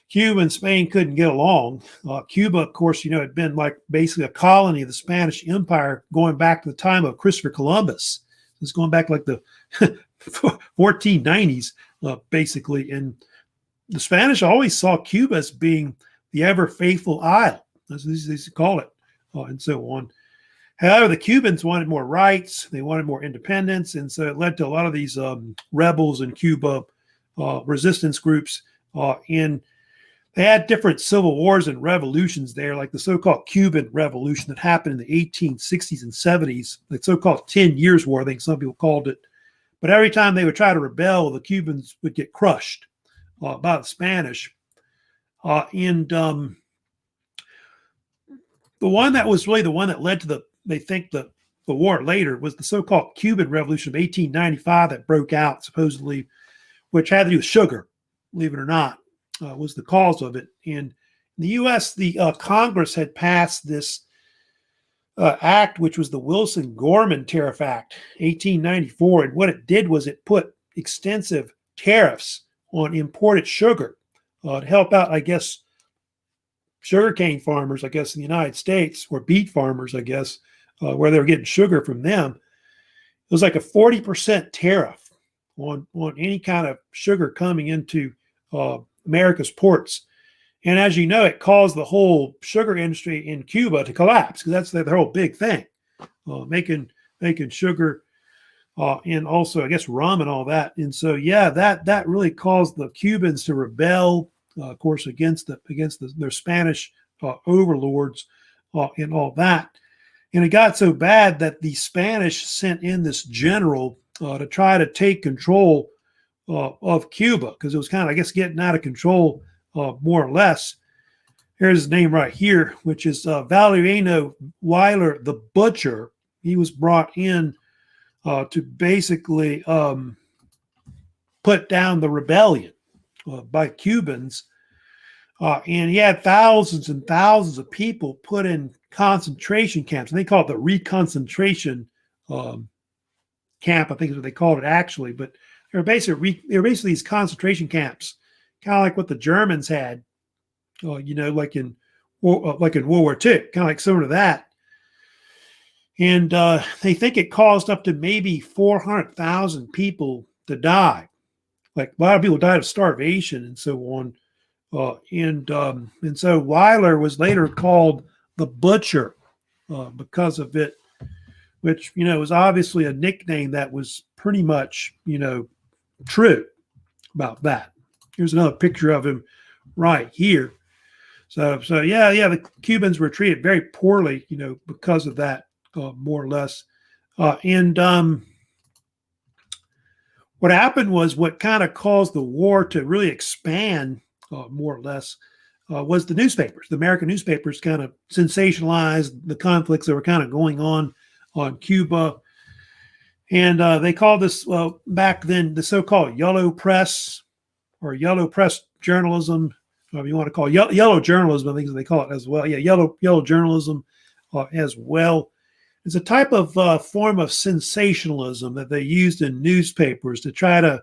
Cuba and Spain couldn't get along. Cuba, of course, had been like basically a colony of the Spanish Empire going back to the time of Christopher Columbus. It's going back like the 1490s, basically. And the Spanish always saw Cuba as being the ever faithful isle, as they used to call it, and so on. However, the Cubans wanted more rights. They wanted more independence. And so it led to a lot of these rebels in Cuba, resistance groups, and they had different civil wars and revolutions there, like the so-called Cuban Revolution that happened in the 1860s and 70s, the so-called 10 Years' War, I think some people called it. But every time they would try to rebel, the Cubans would get crushed by the Spanish. And the one that was really the one that led to the war later was the so-called Cuban Revolution of 1895 that broke out, supposedly, which had to do with sugar, believe it or not. Was the cause of it. And in the U.S., the Congress had passed this act, which was the Wilson-Gorman Tariff Act, 1894. And what it did was it put extensive tariffs on imported sugar to help out, I guess, sugarcane farmers, I guess, in the United States, or beet farmers, I guess, where they were getting sugar from them. It was like a 40% tariff on any kind of sugar coming into America's ports. And as you know, it caused the whole sugar industry in Cuba to collapse, because that's their whole big thing, making sugar and also, I guess, rum and all that. And so, yeah, that really caused the Cubans to rebel, of course, against their Spanish overlords and all that. And it got so bad that the Spanish sent in this general to try to take control of Cuba, because it was kind of, I guess, getting out of control, more or less. Here's his name right here, which is Valeriano Weyler the Butcher. He was brought in to basically put down the rebellion by Cubans. And he had thousands and thousands of people put in concentration camps. And they call it the reconcentration camp, I think is what they called it actually. But they were basically these concentration camps, kind of like what the Germans had, like in World War II, kind of like similar to that. And they think it caused up to maybe 400,000 people to die. Like, a lot of people died of starvation and so on. And so Weyler was later called the Butcher because of it, which, was obviously a nickname that was pretty much, true about that. Here's another picture of him right here. So yeah, the Cubans were treated very poorly, because of that, more or less. And what happened was, what kind of caused the war to really expand, more or less, was the newspapers. The American newspapers kind of sensationalized the conflicts that were kind of going on Cuba. And they called this, back then, the so-called yellow press, or yellow press journalism, whatever you want to call it. Yellow journalism, I think they call it as well. Yeah, yellow journalism as well. It's a type of form of sensationalism that they used in newspapers to try to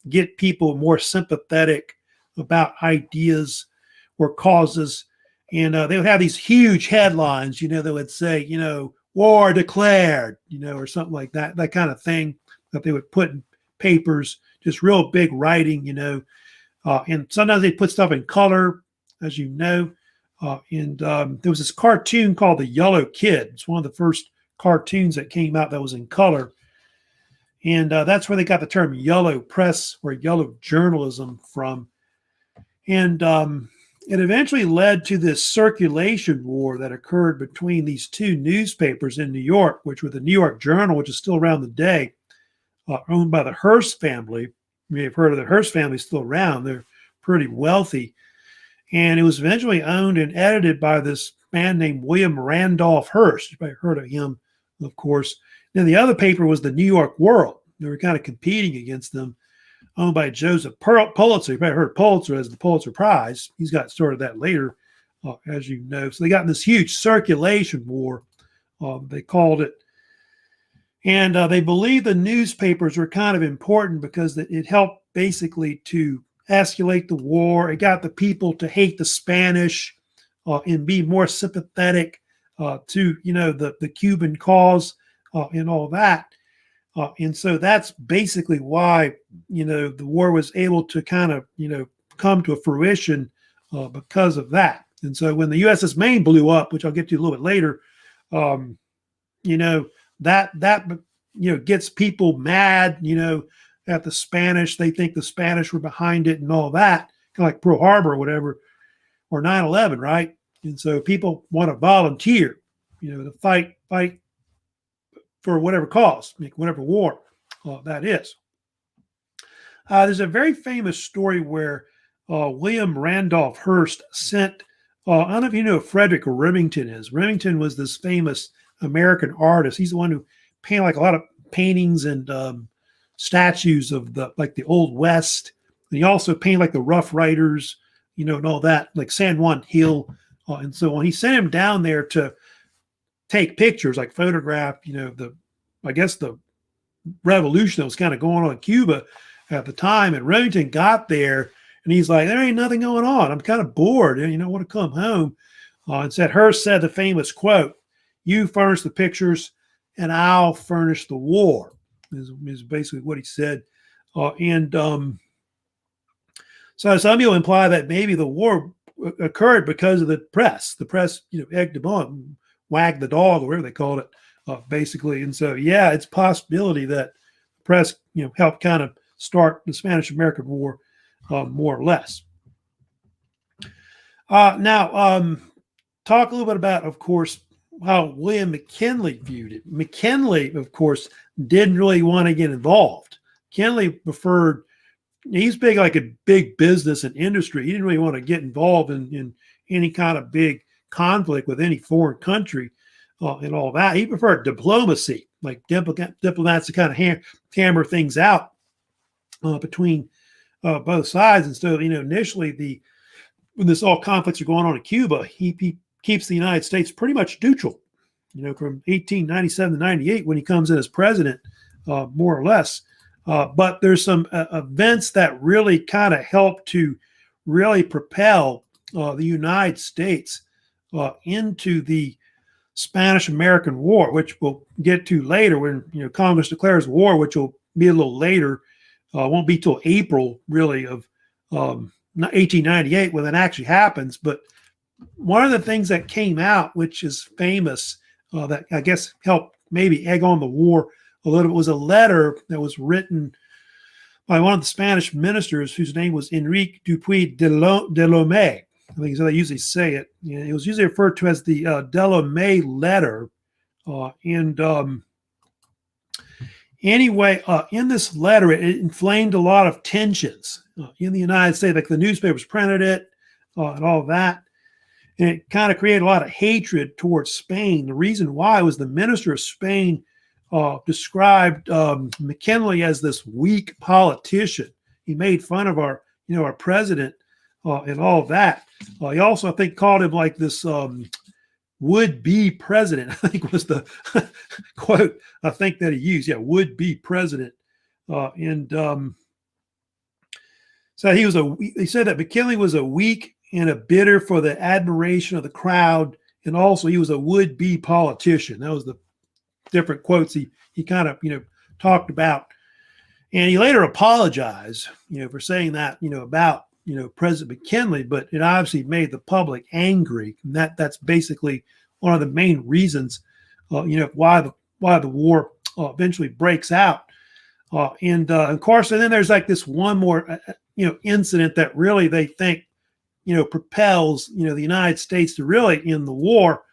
get people more sympathetic about ideas or causes. And they would have these huge headlines, that would say, war declared, or something like that kind of thing that they would put in papers, just real big writing, and sometimes they put stuff in color, as you know. And there was this cartoon called The Yellow Kid. It's one of the first cartoons that came out that was in color. And that's where they got the term yellow press or yellow journalism from. And it eventually led to this circulation war that occurred between these two newspapers in New York, which were the New York Journal, which is still around today, owned by the Hearst family. You may have heard of the Hearst family, still around. They're pretty wealthy. And it was eventually owned and edited by this man named William Randolph Hearst. You've probably heard of him, of course. Then the other paper was the New York World. They were kind of competing against them, owned by Joseph Pulitzer. You probably heard of Pulitzer as the Pulitzer Prize. He's got started that later, as you know. So they got in this huge circulation war, they called it. And they believed the newspapers were kind of important because it helped basically to escalate the war. It got the people to hate the Spanish and be more sympathetic to, the Cuban cause and all that. And so that's basically why, the war was able to kind of, come to a fruition because of that. And so when the USS Maine blew up, which I'll get to a little bit later, that gets people mad, at the Spanish. They think the Spanish were behind it and all that, kind of like Pearl Harbor or whatever, or 9/11, right? And so people want to volunteer, to fight for whatever cause, whatever war that is. There's a very famous story where William Randolph Hearst sent, I don't know if you know who Frederick Remington is. Remington was this famous American artist. He's the one who painted like a lot of paintings and statues of the Old West. And he also painted like the Rough Riders, and all that, like San Juan Hill and so on. He sent him down there to take pictures, like photograph, the revolution that was kind of going on in Cuba. at the time. And Remington got there, and he's like, there ain't nothing going on. I'm kind of bored. And, I want to come home. And said, Hearst said the famous quote, "You furnish the pictures and I'll furnish the war," is basically what he said. So some people imply that maybe the war occurred because of the press. The press, egged him on, wagged the dog, or whatever they called it, basically. And so, yeah, it's a possibility that the press, helped kind of start the Spanish-American War, more or less. Now, talk a little bit about, of course, how William McKinley viewed it. McKinley, of course, didn't really want to get involved. McKinley preferred, he's big, like a big business and industry. He didn't really want to get involved in any kind of big conflict with any foreign country and all that. He preferred diplomacy, like diplomats to kind of hammer things out between both sides. And so, initially, when this all conflicts are going on in Cuba, he keeps the United States pretty much neutral, from 1897 to 98 when he comes in as president, more or less. But there's some events that really kind of help to really propel the United States into the Spanish-American War, which we'll get to later when Congress declares war, which will be a little later. Won't be till April, really, of 1898 when that actually happens. But one of the things that came out, which is famous, that I guess helped maybe egg on the war a little bit, was a letter that was written by one of the Spanish ministers whose name was Enrique Dupuy de Lomé. I think is how they usually say it. It was usually referred to as the Delomé letter. Anyway, in this letter, it inflamed a lot of tensions in the United States. Like the newspapers printed it and all of that. And it kind of created a lot of hatred towards Spain. The reason why was the minister of Spain described McKinley as this weak politician. He made fun of our president and all of that. He also, I think, called him like this would-be president, I think was the quote I think that he used. Yeah, would-be president. So he said that McKinley was a weak and a bidder for the admiration of the crowd, and also he was a would-be politician. That was the different quotes he kind of talked about. And he later apologized for saying that about President McKinley, but it obviously made the public angry, and that's basically one of the main reasons why the war eventually breaks out. And of course, and then there's like this one more incident that really they think propels the United States to really end the war,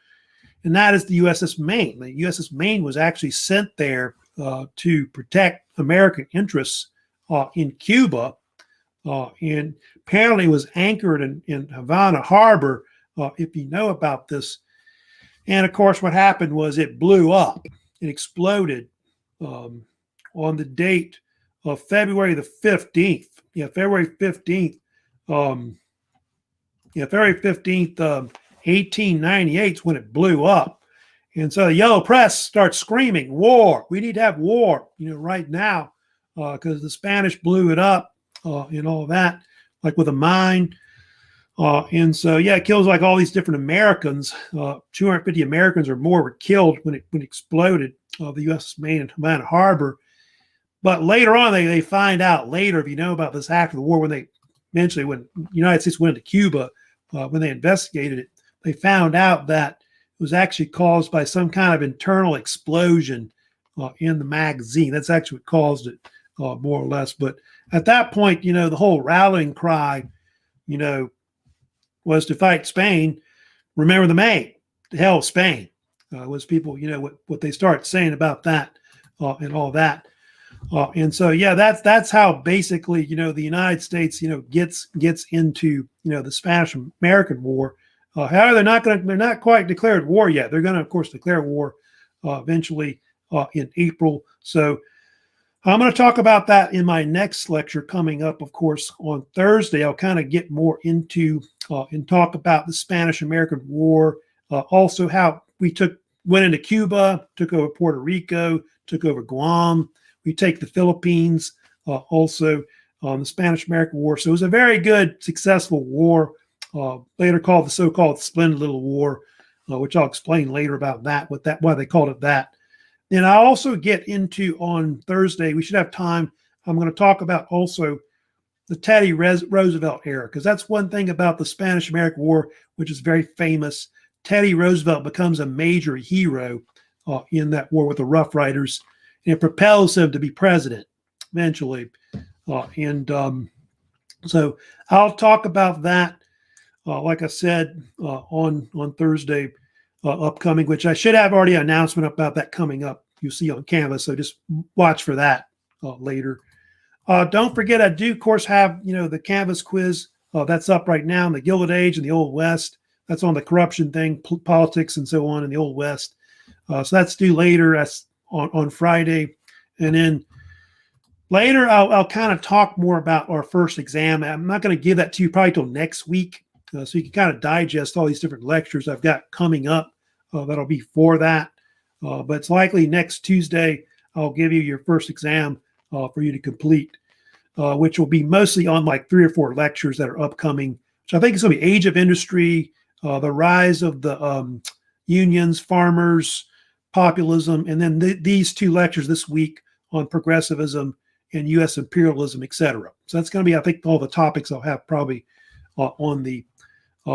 and that is the USS Maine. The USS Maine was actually sent there to protect American interests in Cuba, and apparently was anchored in Havana Harbor, if you know about this. And of course, what happened was it blew up. It exploded on the date of February the 15th. February 15th. February 15th, 1898 is when it blew up. And so the yellow press starts screaming, war. We need to have war, right now, because the Spanish blew it up and all that, like with a mine. And so, it kills like all these different Americans. 250 Americans or more were killed when it exploded, the USS Maine in Havana Harbor. But later on, they find out later, if you know about this after the war, when the United States went to Cuba, when they investigated it, they found out that it was actually caused by some kind of internal explosion in the magazine. That's actually what caused it, more or less. But at that point, the whole rallying cry, was to fight Spain. Remember the Maine, the hell of Spain, was people, what they start saying about that and all that. And so, that's how basically, the United States, gets into, the Spanish-American War. However, they're not quite declared war yet. They're going to, of course, declare war eventually in April. So I'm going to talk about that in my next lecture coming up, of course, on Thursday. I'll kind of get more into and talk about the Spanish-American War, also how we went into Cuba, took over Puerto Rico, took over Guam. We take the Philippines, also on the Spanish-American War. So it was a very good, successful war, later called the so-called Splendid Little War, which I'll explain later about that, why they called it that. Then I'll also get into on Thursday, we should have time, I'm going to talk about also the Teddy Roosevelt era, because that's one thing about the Spanish-American War, which is very famous. Teddy Roosevelt becomes a major hero in that war with the Rough Riders, and it propels him to be president eventually. So I'll talk about that, like I said, on Thursday upcoming, which I should have already an announcement about that coming up. You'll see on Canvas, so just watch for that later. Don't forget, I do, of course, have the Canvas quiz that's up right now in the Gilded Age and the Old West. That's on the corruption thing, politics, and so on in the Old West. So that's due later. That's on Friday, and then later I'll kind of talk more about our first exam. I'm not going to give that to you probably till next week, so you can kind of digest all these different lectures I've got coming up. That'll be for that, but it's likely next Tuesday I'll give you your first exam for you to complete, which will be mostly on like 3 or 4 lectures that are upcoming, which I think is going to be Age of Industry, the rise of the unions, farmers, populism, and then these 2 lectures this week on progressivism and U.S. imperialism, etc. So that's going to be, I think, all the topics I'll have probably on the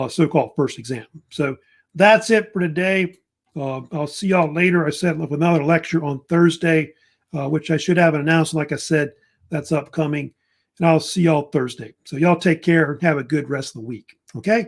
so-called first exam. So that's it for today. I'll see y'all later. I said with another lecture on Thursday, which I should have an announcement. Like I said, that's upcoming. And I'll see y'all Thursday. So y'all take care and have a good rest of the week. Okay?